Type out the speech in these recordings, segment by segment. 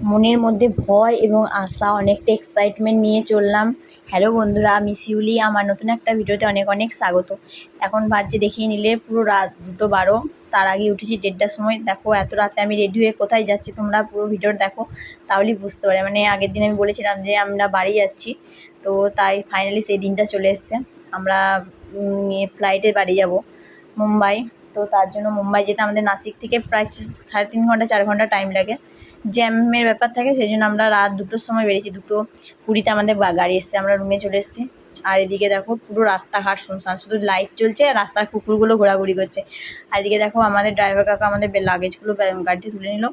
মনের মধ্যে ভয় এবং আশা, অনেকটা এক্সাইটমেন্ট নিয়ে চললাম। হ্যালো বন্ধুরা, আমি শিউলি। আমার নতুন একটা ভিডিওতে অনেক অনেক স্বাগত। এখন বাজছে দেখিয়ে নিলে পুরো রাত 2:12। তার আগে উঠেছি 1:30টার সময়। দেখো এত রাতে আমি রেডি হয়ে কোথায় যাচ্ছি, তোমরা পুরো ভিডিওটা দেখো, তাহলেই বুঝতে পারে। মানে আগের দিন আমি বলেছিলাম যে আমরা বাড়ি যাচ্ছি, তো তাই ফাইনালি সেই দিনটা চলে এসছে। আমরা ফ্লাইটে বাড়ি যাব মুম্বাই। তো তার জন্য মুম্বাই যেতে আমাদের নাসিক থেকে প্রায় 3.5 ঘন্টা 4 ঘন্টা টাইম লাগে। জ্যামের ব্যাপার থাকে, সেই জন্য আমরা রাত 2টোর সময় বেরিয়েছি। 2:20 আমাদের গাড়ি এসছে, আমরা রুমে চলে এসেছি। আর এদিকে দেখো পুরো রাস্তাঘাট শুনশান, শুধু লাইট চলছে, রাস্তার কুকুরগুলো ঘোরাঘুরি করছে। আর এদিকে দেখো আমাদের ড্রাইভার কাকা আমাদের লাগেজগুলো গাড়িতে তুলে নিল।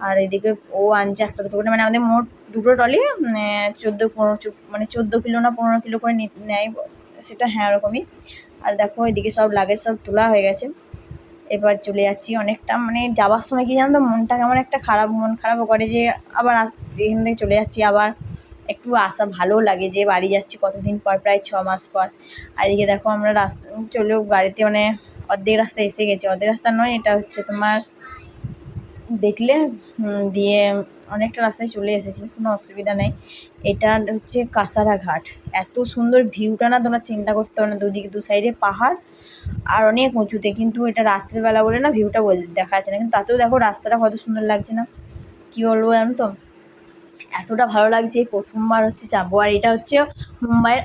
আর এদিকে ও আনছে একটা দুটো করে, মানে আমাদের মোট দুটো ট্রলি 14 কিলো না 15 কিলো করে নেয় সেটা, হ্যাঁ ওরকমই। আর দেখো এদিকে সব লাগেজ সব তোলা হয়ে গেছে। এবার চলে যাচ্ছি। অনেকটা মানে যাওয়ার সময় কি জানো তো, মনটা কেমন একটা মন খারাপও করে যে আবার এখান থেকে চলে যাচ্ছি। আবার একটু আশা ভালোও লাগে যে বাড়ি যাচ্ছি কতদিন পর, প্রায় 6 মাস পর। আর এদিকে দেখো আমরা রাস্তা চলেও গাড়িতে মানে অর্ধেক রাস্তা এসে গেছি। অর্ধেক রাস্তা নয়, এটা হচ্ছে তোমার দেখলে দিয়ে অনেকটা রাস্তায় চলে এসেছি, কোনো অসুবিধা নেই। এটা হচ্ছে কাসারা ঘাট। এত সুন্দর ভিউটা না, তোমরা চিন্তা করতে পারো না। দুদিকে দু সাইডে পাহাড় আর অনেক উঁচুতে, কিন্তু এটা রাত্রেবেলা বলে না ভিউটা দেখা যাচ্ছে না, কিন্তু তাতেও দেখো রাস্তাটা কত সুন্দর লাগছে না, কী বলবো জানো তো, এতটা ভালো লাগছে। এই প্রথমবার হচ্ছে যাবো। আর এটা হচ্ছে মুম্বাইয়ের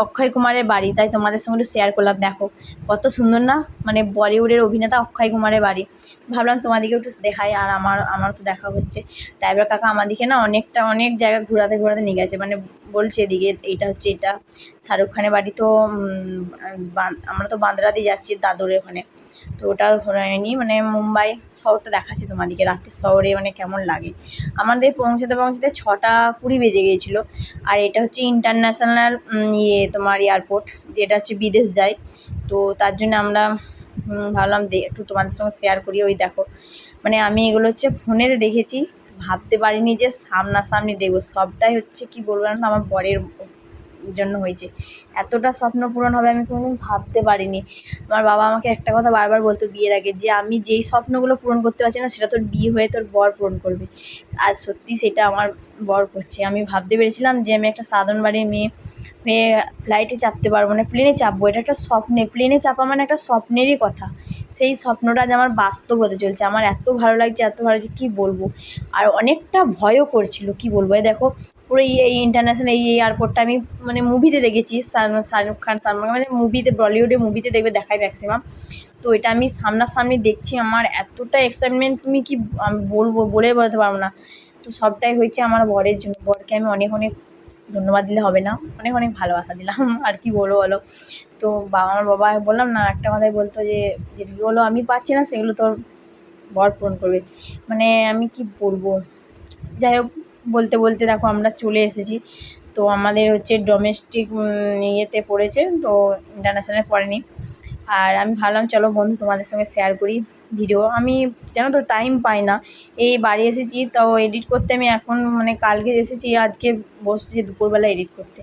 অক্ষয় কুমারের বাড়ি, তাই তোমাদের সঙ্গে একটু শেয়ার করলাম। দেখো কত সুন্দর না, মানে বলিউডের অভিনেতা অক্ষয় কুমারের বাড়ি। ভাবলাম তোমাদেরকে একটু দেখাই। আর আমার তো দেখা হচ্ছে। ড্রাইভার কাকা আমাদেরকে না অনেক জায়গা ঘোরাতে ঘোরাতে নিয়ে গেছে, মানে বলছে এদিকে এটা হচ্ছে এটা শাহরুখ খানের বাড়ি। তো আমরা তো বান্দ্রা দিয়ে যাচ্ছি দাদরের ওখানে, তো ওটা হয়নি। মানে মুম্বাই শহরটা দেখাচ্ছি তোমাদেরকে, রাতের শহরে মানে কেমন লাগে। আমাদের পৌঁছাতে 6:20 বেজে গিয়েছিলো। আর এটা হচ্ছে ইন্টারন্যাশনাল তোমার এয়ারপোর্ট, যেটা হচ্ছে বিদেশ যায়। তো তার জন্য আমরা ভাবলাম একটু তোমাদের সঙ্গে শেয়ার করি। ওই দেখো, মানে আমি এগুলো হচ্ছে ফোনেতে দেখেছি, ভাবতে পারিনি যে সামনাসামনি দেখবো। সবটাই হচ্ছে কি বলবো না, আমার বরের জন্য হয়েছে। এতটা স্বপ্ন পূরণ হবে আমি কোনোদিন ভাবতে পারিনি। আমার বাবা আমাকে একটা কথা বারবার বলতো বিয়ের আগে, যে আমি যেই স্বপ্নগুলো পূরণ করতে পারছি না, সেটা তোর বিয়ে হয়ে তোর বর পূরণ করবে। আর সত্যি সেটা আমার বর করছে। আমি ভাবতে পেরেছিলাম যে আমি একটা সাধারণ বাড়ির মেয়ে হয়ে ফ্লাইটে চাপতে পারবো না, প্লেনে চাপবো, এটা একটা স্বপ্নে। প্লেনে চাপা মানে একটা স্বপ্নেরই কথা। সেই স্বপ্নটা আজ আমার বাস্তব হতে চলছে। আমার এত ভালো লাগছে, এত ভালো লাগছে, কী বলবো। আর অনেকটা ভয়ও করছিল, কী বলবো। এই দেখো পুরো এই ইন্টারন্যাশনাল এই এয়ারপোর্টটা আমি মানে মুভিতে দেখেছি। শাহরুখ খান, সালমান, মানে মুভিতে, বলিউডে মুভিতে দেখবে, দেখায় ম্যাক্সিমাম। তো এটা আমি সামনাসামনি দেখছি, আমার এতটা এক্সাইটমেন্ট তুমি কি আমি বলবো, বলে বোঝাতে পারবো না। তো সবটাই হয়েছে আমার বরের জন্য। বরকে আমি অনেক অনেক ধন্যবাদ দিলে হবে না, অনেক অনেক ভালোবাসা দিলাম। আর কি বলবো বলো। তো আমার বাবা বললাম না, একটা কথাই বলতো যে যেগুলো আমি পাচ্ছি না সেগুলো তোর বর পূরণ করবে। মানে আমি কি বলবো, যাই হোক, বলতে বলতে দেখো আমরা চলে এসেছি। তো আমাদের হচ্ছে ডোমেস্টিক ইয়েতে পড়েছে, তো ইন্টারন্যাশনাল পড়েনি। আর আমি ভাবলাম চলো বন্ধু তোমাদের সঙ্গে শেয়ার করি ভিডিও। আমি জানো তো টাইম পাই না, এই বাড়ি এসেছি তাও এডিট করতে। আমি এখন মানে কালকে এসেছি, আজকে বসছি দুপুরবেলা এডিট করতে।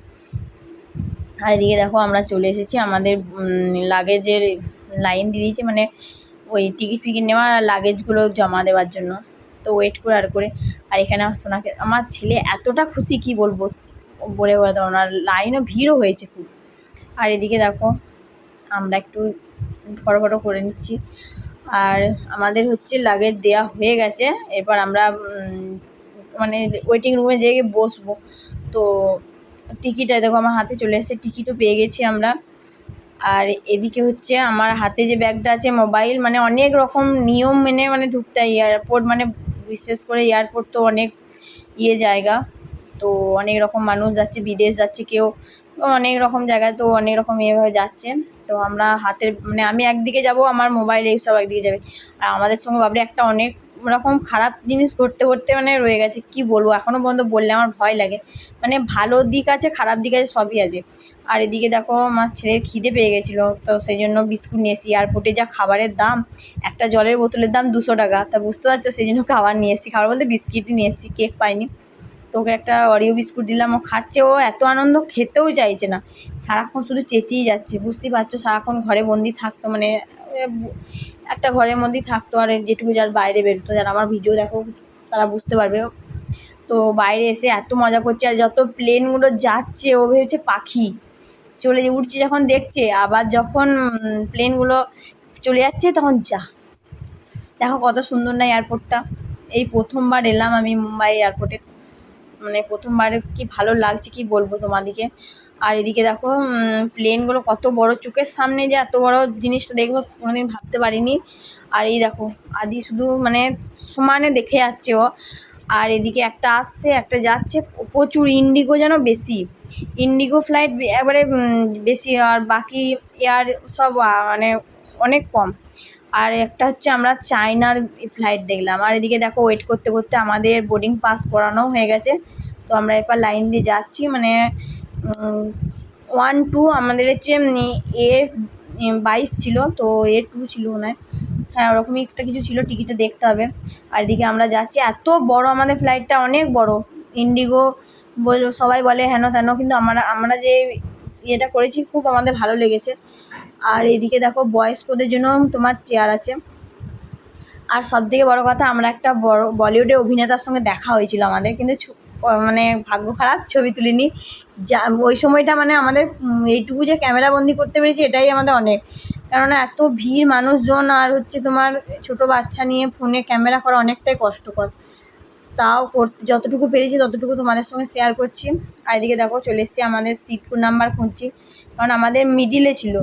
আর এদিকে দেখো আমরা চলে এসেছি। আমাদের লাগেজের লাইন দিয়ে দিয়েছে, মানে ওই টিকিট ফিকিট নেওয়া আর লাগেজগুলো জমা দেওয়ার জন্য। তো ওয়েট করে আর করে। আর এখানে আমার ছেলে এতটা খুশি, কি বলবো, বলে বোঝাতে পারবো না। লাইনও ভিড়ও হয়েছে খুব। আর এদিকে দেখো আমরা একটু ফটো করে নিচ্ছি। আর আমাদের হচ্ছে লাগেজ দেওয়া হয়ে গেছে। এরপর আমরা মানে ওয়েটিং রুমে যেয়ে বসবো। তো টিকিটটা দেখো আমার হাতে চলে এসেছে, টিকিটও পেয়ে গেছি আমরা। আর এদিকে হচ্ছে আমার হাতে যে ব্যাগটা আছে, মোবাইল, মানে অনেক রকম নিয়ম মেনে মানে ঢুকতে হয় এয়ারপোর্ট। মানে বিশেষ করে এয়ারপোর্ট তো অনেক জায়গা, তো অনেক রকম মানুষ যাচ্ছে, বিদেশ যাচ্ছে কেউ, অনেক রকম জায়গায়, তো অনেক রকম এভাবে যাচ্ছে। তো আমরা হাতের মানে আমি একদিকে যাব, আমার মোবাইল এইসব একদিকে যাবে। আর আমাদের সঙ্গে ভাবলে একটা অনেক রকম খারাপ জিনিস ঘটতে ঘটতে মানে রয়ে গেছে, কি বলবো, এখনও পর্যন্ত বললে আমার ভয় লাগে। মানে ভালো দিক আছে, খারাপ দিক আছে, সবই আছে। আর এদিকে দেখো আমার ছেলের খিদে পেয়ে গেছিলো, তো সেই জন্য বিস্কুট নিয়ে এসি। এয়ারপোর্টে যা খাবারের দাম, একটা জলের বোতলের দাম 200 টাকা, তা বুঝতে পারছো, সেই জন্য খাবার নিয়ে এসেছি। খাবার বলতে বিস্কিটই নিয়ে এসেছি, কেক পাইনি। তো ওকে একটা অরিও বিস্কুট দিলাম, ও খাচ্ছে। ও এত আনন্দ, খেতেও চাইছে না, সারাক্ষণ শুধু চেঁচিয়ে যাচ্ছে। বুঝতেই পারছো, সারাক্ষণ ঘরে বন্দি থাকতো, মানে একটা ঘরের মধ্যেই থাকতো। আর যেটুকু যার বাইরে বেরোতো, যারা আমার ভিডিও দেখো তারা বুঝতে পারবে, তো বাইরে এসে এত মজা করছে, আর যত প্লেনগুলো যাচ্ছে ও ভেবেছে পাখি চলে উঠছে, যখন দেখছে আবার যখন প্লেনগুলো চলে যাচ্ছে তখন দেখো কত সুন্দর না এয়ারপোর্টটা। এই প্রথমবার এলাম আমি মুম্বাই এয়ারপোর্টে, মানে প্রথমবারে কি ভালো লাগছে কি বলবো তোমাদেরকে। আর এদিকে দেখো প্লেনগুলো কত বড়, চোখের সামনে যে এত বড় জিনিসটা দেখবো কোনোদিন ভাবতে পারিনি। আর এই দেখো আদি শুধু মানে সমানে দেখে যাচ্ছে ও। আর এদিকে একটা আসছে একটা যাচ্ছে, প্রচুর ইন্ডিগো যেন বেশি, ইন্ডিগো ফ্লাইট একবারে বেশি, আর বাকি এয়ার সব মানে অনেক কম। আর একটা হচ্ছে আমরা চায়নার ফ্লাইট দেখলাম। আর এদিকে দেখো ওয়েট করতে করতে আমাদের বোর্ডিং পাস করানো হয়ে গেছে। তো আমরা এরপর লাইন দিয়ে যাচ্ছি, মানে 1-2 আমাদের হচ্ছে A22 ছিল, তো A2 ছিল মনে হয়, হ্যাঁ ওরকমই একটা কিছু ছিল, টিকিটে দেখতে হবে। আর এদিকে আমরা যাচ্ছি, এত বড় আমাদের ফ্লাইটটা, অনেক বড়। ইন্ডিগো সবাই বলে হেন তেন, কিন্তু আমরা যে ইয়েটা করেছি খুব আমাদের ভালো লেগেছে। আর এদিকে দেখো বয়স্কদের জন্য তোমার চেয়ার আছে। আর সবথেকে বড় কথা, আমরা একটা বড় বলিউডের অভিনেতার সঙ্গে দেখা হয়েছিল আমাদের, কিন্তু মানে ভাগ্য খারাপ ছবি তুলিনি। যা ওই সময়টা মানে আমাদের এইটুকু যে ক্যামেরা বন্দি করতে পেরেছি এটাই আমাদের অনেক, কেননা এত ভিড় মানুষজন, আর হচ্ছে তোমার ছোট বাচ্চা নিয়ে ফোনে ক্যামেরা করা অনেকটাই কষ্টকর। তাও করতে যতটুকু পেরেছি ততটুকু তোমাদের সঙ্গে শেয়ার করছি। আর এদিকে দেখো চলে এসেছি আমাদের সিট নাম্বার খুঁজছি, কারণ আমাদের মিডিলে ছিল,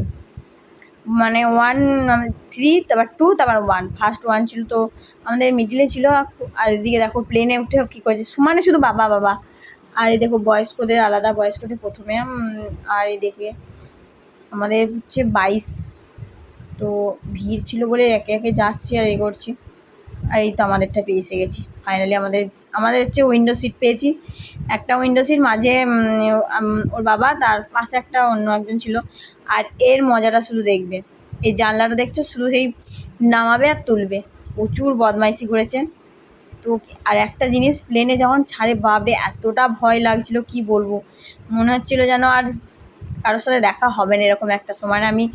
মানে 1-3 তারপর 2 তারপর 1, ফার্স্ট 1 ছিল, তো আমাদের মিডিলে ছিল। আর এদিকে দেখো প্লেনে উঠে কী করেছে, সমানে শুধু বাবা বাবা। আর এই দেখো বয়স্কদের আলাদা, বয়স্কদের প্রথমে। আর এদিকে আমাদের হচ্ছে 22, তো ভিড় ছিল বলে একে একে যাচ্ছি আর করছি। আর এই তো আমাদেরটা পেয়ে এসে গেছি ফাইনালি। আমাদের হচ্ছে উইন্ডো সিট পেয়েছি, একটা উইন্ডো সিট, মাঝে ওর বাবা, তার পাশে একটা অন্য একজন ছিল। আর এর মজাটা শুধু দেখবে, এই জানলাটা দেখছো, শুধু সেই নামাবে আর তুলবে, প্রচুর বদমাইশি করেছে। তো আর একটা জিনিস, প্লেনে যখন ছাড়ে বাপরে এতটা ভয় লাগছিল কি বলবো, মনে হচ্ছিলো যেন আর কারোর সাথে দেখা হবে না, এরকম একটা সময় আমি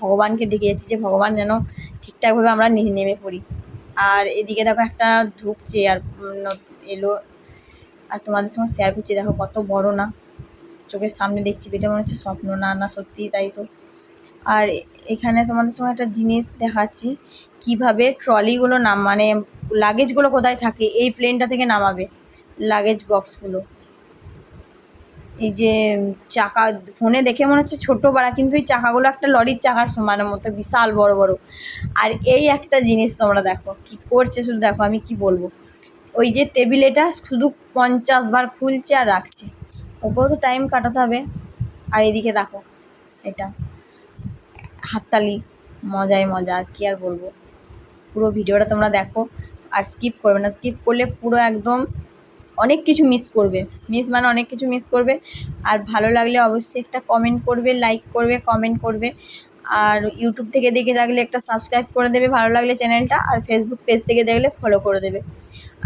ভগবানকে ডেকে যাচ্ছি যে ভগবান যেন ঠিকঠাকভাবে আমরা নেমে পড়ি। আর এদিকে দেখো একটা ঢুকছে আর এলো, আর তোমাদের সঙ্গে শেয়ার করছি, দেখো কত বড় না, চোখের সামনে দেখছি, এটা মনে হচ্ছে স্বপ্ন, না না সত্যি তাই তো। আর এখানে তোমাদের সঙ্গে একটা জিনিস দেখাচ্ছি, কিভাবে ট্রলিগুলো মানে লাগেজগুলো কোথায় থাকে, এই প্লেনটা থেকে নামাবে লাগেজ বক্সগুলো। এই যে চাকা, ফোনে দেখে মনে হচ্ছে ছোটো বাড়া, কিন্তু এই চাকাগুলো একটা লরির চাকার সমানের মতো বিশাল বড় বড়। আর এই একটা জিনিস তোমরা দেখো কি করছে, শুধু দেখো আমি কি বলবো, ওই যে টেবিল এটা শুধু 50 বার খুলছে আর রাখছে, ওকেও তো টাইম কাটাতে হবে। আর এদিকে দেখো এটা হাততালি, মজাই মজা, আর কি আর বলবো। পুরো ভিডিওটা তোমরা দেখো আর স্কিপ করবে না, স্কিপ করলে পুরো একদম অনেক কিছু মিস করবে, মানে অনেক কিছু মিস করবে। আর ভালো লাগলে অবশ্যই একটা কমেন্ট করবে, লাইক করবে, কমেন্ট করবে। আর ইউটিউব থেকে দেখে থাকলে একটা সাবস্ক্রাইব করে দেবে ভালো লাগলে চ্যানেলটা, আর ফেসবুক পেজ থেকে দেখলে ফলো করে দেবে।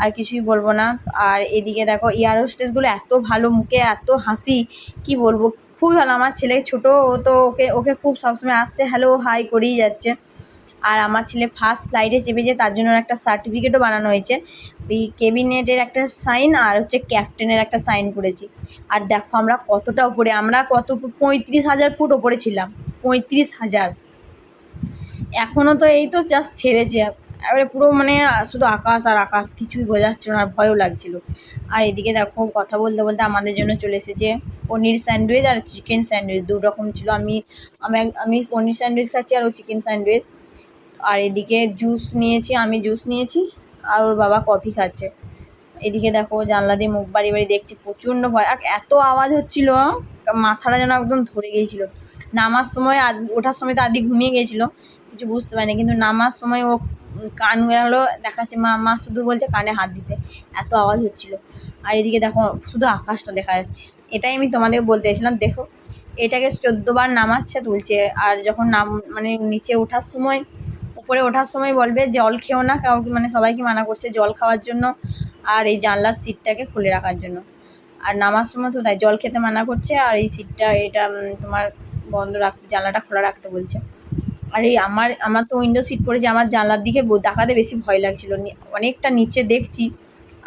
আর কিছুই বলবো না। আর এদিকে দেখো এয়ার হোস্টেসগুলো এত ভালো, মুখে এত হাসি কি বলবো, খুবই ভালো। আমার ছেলে ছোটো, ও তো ওকে খুব সবসময় আসছে হ্যালো হাই করেই যাচ্ছে। আর আমার ছেলে ফার্স্ট ফ্লাইটে চেপেছে, তার জন্য একটা সার্টিফিকেটও বানানো হয়েছে, ওই কেবিনেটের একটা সাইন আর হচ্ছে ক্যাপ্টেনের একটা সাইন করেছি। আর দেখো আমরা কতটা উপরে, আমরা 35,000 ফুট ওপরে ছিলাম, 35,000। এখনও তো এই তো জাস্ট ছেড়েছে, এবারে পুরো মানে শুধু আকাশ আর আকাশ, কিছুই বোঝা যাচ্ছিল না, আর ভয়ও লাগছিল। আর এদিকে দেখো কথা বলতে বলতে আমাদের জন্য চলে এসেছে পনির স্যান্ডউইচ আর চিকেন স্যান্ডউইচ, 2 রকম ছিল। আমি পনির স্যান্ডউইচ খাচ্ছি আর ও চিকেন স্যান্ডউইচ। আর এদিকে জুস নিয়েছি, আমি জুস নিয়েছি, আর ওর বাবা কফি খাচ্ছে। এদিকে দেখো জানলা দিয়ে মুখ বাড়ি বাড়ি দেখছি, প্রচণ্ড ভয়, আর এত আওয়াজ হচ্ছিল মাথাটা যেন একদম ধরে গিয়েছিল। নামার সময় ওঠার সময় তো আদি ঘুমিয়ে গিয়েছিলো, কিছু বুঝতে পারিনি, কিন্তু নামার সময় ও কান গেলো দেখাচ্ছে, মা শুধু বলছে কানে হাত দিতে, এত আওয়াজ হচ্ছিলো। আর এদিকে দেখো শুধু আকাশটা দেখা যাচ্ছে, এটাই আমি তোমাদের বলতে চাইছিলাম। দেখো এটাকে 14 বার নামাচ্ছে তুলছে, আর যখন মানে নিচে ওঠার সময়, উপরে ওঠার সময় বলবে জল খেও না, কাউকে মানে সবাইকে মানা করছে জল খাওয়ার জন্য, আর এই জানলার সিটটাকে খুলে রাখার জন্য। আর নামার সময় তো তাই জল খেতে মানা করছে, আর এই সিটটা এটা তোমার জানলাটা খোলা রাখতে বলছে। আর এই আমার তো উইন্ডো সিট পড়েছে, আমার জানলার দিকে তাকাতে বেশি ভয় লাগছিল, অনেকটা নিচে দেখছি,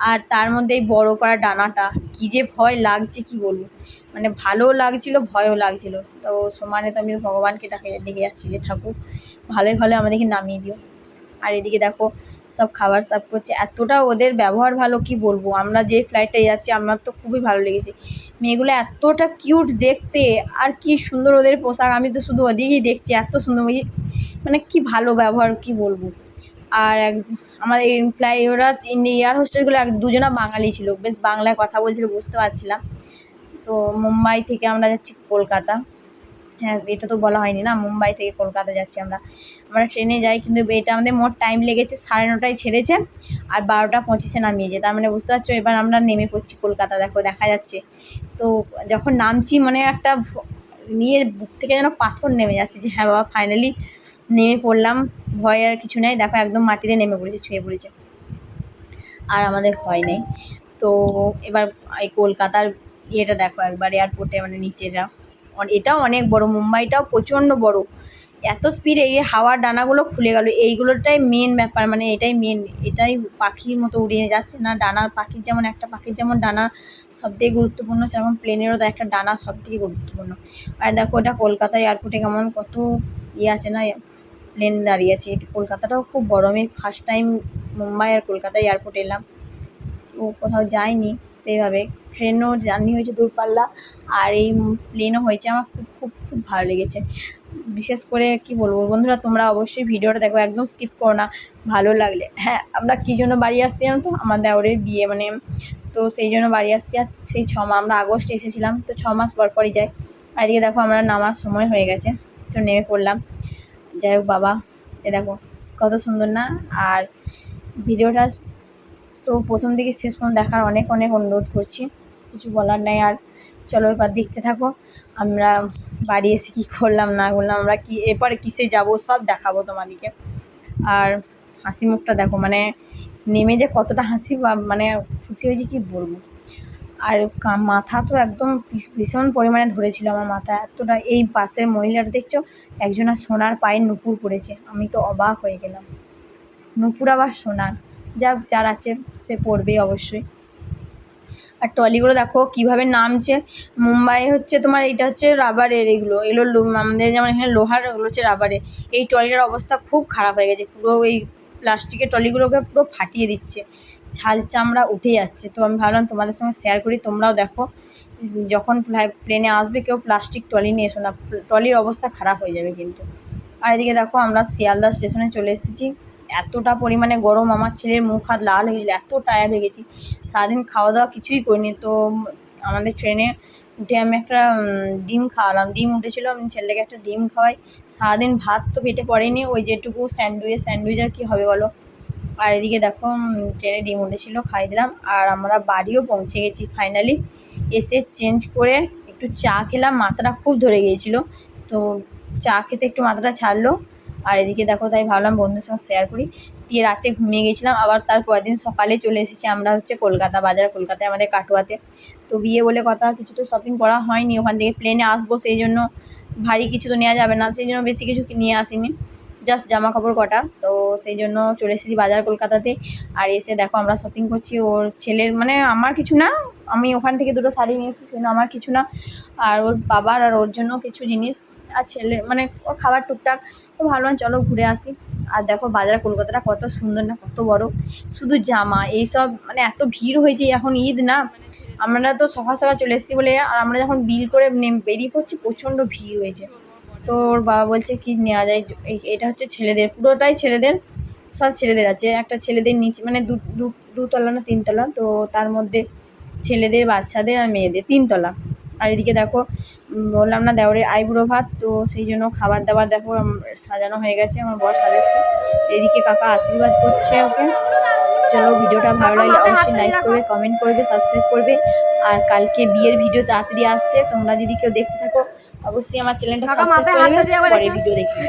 আর তার মধ্যে এই বড় পাড়া ডানাটা কী যে ভয় লাগছে কি বলবো, মানে ভালোও লাগছিল ভয়ও লাগছিল। তো সমানে তো আমি ভগবানকে ডেকে যাচ্ছি যে ঠাকুর ভালোই ভালো আমাদেরকে নামিয়ে দিও। আর এদিকে দেখো সব খাবার সার্ভ করছে, এতটা ওদের ব্যবহার ভালো কি বলবো। আমরা যে ফ্লাইটে যাচ্ছি আমার তো খুবই ভালো লেগেছে, মেয়েগুলো এতটা কিউট দেখতে আর কি সুন্দর ওদের পোশাক, আমি তো শুধু ওদিকেই দেখছি এত সুন্দর, মানে কি ভালো ব্যবহার কি বলবো। আর আমার এই ওরা এয়ার হোস্টেসগুলো দুজনা বাঙালি ছিল, বেশ বাংলায় কথা বলছিল বুঝতে পারছিলাম। তো মুম্বাই থেকে আমরা যাচ্ছি কলকাতা, হ্যাঁ এটা তো বলা হয়নি না, মুম্বাই থেকে কলকাতা যাচ্ছি আমরা ট্রেনে যাই, কিন্তু এটা আমাদের মোট টাইম লেগেছে 9:30 ছেড়েছে আর 12:25 নামিয়েছে, তার মানে বুঝতে পারছো এবার আমরা নেমে পড়ছি কলকাতা। দেখো দেখা যাচ্ছে, তো যখন নামছি মানে একটা নিয়ে বুক থেকে যেন পাথর নেমে যাচ্ছে যে হ্যাঁ বাবা ফাইনালি নেমে পড়লাম, ভয় আর কিছু নেই। দেখো একদম মাটিতে নেমে পড়েছে, ছুঁয়ে পড়েছে, আর আমাদের ভয় নেই। তো এবার এই কলকাতার ইয়েটা দেখো একবার, এয়ারপোর্টে মানে নিচেরা এটাও অনেক বড়, মুম্বাইটাও প্রচণ্ড বড়, এত স্পিড এই হাওয়ার ডানাগুলো খুলে গেল, এইগুলোটাই মেন ব্যাপার, মানে এটাই পাখির মতো উড়িয়ে যাচ্ছে না, ডানার পাখির যেমন একটা পাখির যেমন ডানা সবথেকে গুরুত্বপূর্ণ, সেরকম প্লেনেরও তো একটা ডানা সবথেকে গুরুত্বপূর্ণ। আর দেখো এটা কলকাতা এয়ারপোর্টে কেমন কত আছে না, প্লেন দাঁড়িয়ে আছে। কলকাতাটাও খুব বড়, আমি ফার্স্ট টাইম মুম্বাই আর কলকাতা এয়ারপোর্টে এলাম, তো কোথাও যাইনি সেইভাবে, ট্রেনও জার্নি হয়েছে দূরপাল্লা আর এই প্লেনও হয়েছে, আমার খুব খুব খুব ভালো লেগেছে। বিশেষ করে কি বলবো বন্ধুরা, তোমরা অবশ্যই ভিডিওটা দেখো, একদম স্কিপ করো না, ভালো লাগলে। হ্যাঁ আমরা কী জন্য বাড়ি আসছি জানো তো, আমার দেওরের বিয়ে, মানে তো সেই জন্য বাড়ি আসছি। আর সেই 6 মাস আমরা আগস্টে এসেছিলাম, তো 6 মাস পর পরই যাই। আর এদিকে দেখো আমরা নামার সময় হয়ে গেছে, তো নেমে পড়লাম। যাই হোক বাবা, এ দেখো কত সুন্দর না। আর ভিডিওটা তো প্রথম থেকে শেষ পর্যন্ত দেখার অনেক অনেক অনুরোধ করছি, কিছু বলার নেই। আর চলো এবার দেখতে থাকো আমরা বাড়ি এসে কী করলাম না করলাম, আমরা কি এরপরে কিসে যাব সব দেখাবো তোমাদেরকে। আর হাসি মুখটা দেখো, মানে নেমে যে কতটা হাসি মানে খুশি হয়েছি কি বলবো। আর মাথা তো একদম ভীষণ পরিমাণে ধরেছিল আমার মাথা, এতটা। এই পাশের মহিলাটা দেখছো একজনের সোনার পায়ের নুপুর পড়েছে, আমি তো অবাক হয়ে গেলাম, নুপুর আবার সোনার, যার আছে সে পড়বে অবশ্যই। আর ট্রলিগুলো দেখো কীভাবে নামছে, মুম্বাই হচ্ছে তোমার এইটা হচ্ছে রাবারের, এগুলো আমাদের যেমন এখানে লোহার, ওগুলো হচ্ছে রাবারের। এই ট্রলিটার অবস্থা খুব খারাপ হয়ে গেছে, পুরো এই প্লাস্টিকের ট্রলিগুলোকে পুরো ফাটিয়ে দিচ্ছে, ছাল চামড়া উঠে যাচ্ছে। তো আমি ভাবলাম তোমাদের সঙ্গে শেয়ার করি, তোমরাও দেখো যখন প্লেনে আসবে কেউ প্লাস্টিক ট্রলি নিয়ে এসো না, ট্রলির অবস্থা খারাপ হয়ে যাবে কিন্তু। আর এদিকে দেখো আমরা শিয়ালদা স্টেশনে চলে এসেছি, এতটা পরিমাণে গরম, আমার ছেলের মুখ হাত লাল হয়ে গেছিলো, এত টায়ার্ড হয়ে গেছি, সারাদিন খাওয়া দাওয়া কিছুই করিনি। তো আমাদের ট্রেনে উঠে আমি একটা ডিম খাওয়ালাম, ডিম উঠেছিলো, আমি ছেলেকে একটা ডিম খাওয়াই। সারাদিন ভাত তো পেটে পড়েনি, ওই যেটুকু স্যান্ডউইচ আর কী হবে বলো। আর এদিকে দেখো ট্রেনে ডিম উঠেছিলো, খাই দিলাম। আর আমরা বাড়িও পৌঁছে গেছি ফাইনালি, এসে চেঞ্জ করে একটু চা খেলাম, মাথাটা খুব ধরে গিয়েছিলো, তো চা খেতে একটু মাথাটা ছাড়লো। আর এদিকে দেখো তাই ভাবলাম বন্ধুদের সঙ্গে শেয়ার করি, দিয়ে রাতে ঘুমিয়ে গেছিলাম, আবার তার পরের দিন সকালে চলে এসেছি আমরা হচ্ছে কলকাতা বাজার, কলকাতায় আমাদের কাটোয়াতে। তো বিয়ে বলে কথা, কিছু তো শপিং করা হয়নি, ওখান থেকে প্লেনে আসবো সেই জন্য ভারী কিছু তো নেওয়া যাবে না, সেই জন্য বেশি কিছু নিয়ে আসিনি, জাস্ট জামা কাপড় কটা। তো সেই জন্য চলে এসেছি বাজার কলকাতাতে। আর এসে দেখো আমরা শপিং করছি, ওর ছেলের, মানে আমার কিছু না, আমি ওখান থেকে দুটো শাড়ি নিয়ে এসেছি, সেজন্য আমার কিছু না, আর ওর বাবার আর ওর জন্য কিছু জিনিস, আর ছেলে মানে ওর খাবার টুকটাক। তো ভাবলাম চলো ঘুরে আসি। আর দেখো বাজার কলকাতাটা কত সুন্দর না, কত বড়, শুধু জামা এইসব, মানে এত ভিড় হয়েছে, এখন ঈদ না, আমরা তো সকাল সকাল চলে এসেছি বলে, আর আমরা যখন বিল করে বেরিয়ে পড়ছি প্রচণ্ড ভিড় হয়েছে। তো ওর বাবা বলছে কি নেওয়া যায়, এটা হচ্ছে ছেলেদের, পুরোটাই ছেলেদের, সব ছেলেদের আছে, একটা ছেলেদের নিচে মানে দুতলা না 3 তলা, তো তার মধ্যে ছেলেদের, বাচ্চাদের আর মেয়েদের 3 তলা। আর এদিকে দেখো বললাম না দেওরের আইবুড়ো ভাত, তো সেই জন্য খাবার দাবার দেখো সাজানো হয়ে গেছে, আমার বর সাজাচ্ছে, এদিকে কাকা আশীর্বাদ করছে ওকে। চলো ভিডিওটা ভালো লাগলে অবশ্যই লাইক করবে, কমেন্ট করবে, সাবস্ক্রাইব করবে। আর কালকে বিয়ের ভিডিও তাড়াতাড়ি আসছে, তোমরা যদি কেউ দেখতে থাকো অবশ্যই আমার চ্যানেলটা সাবস্ক্রাইব করবে, পরের ভিডিও দেখবে।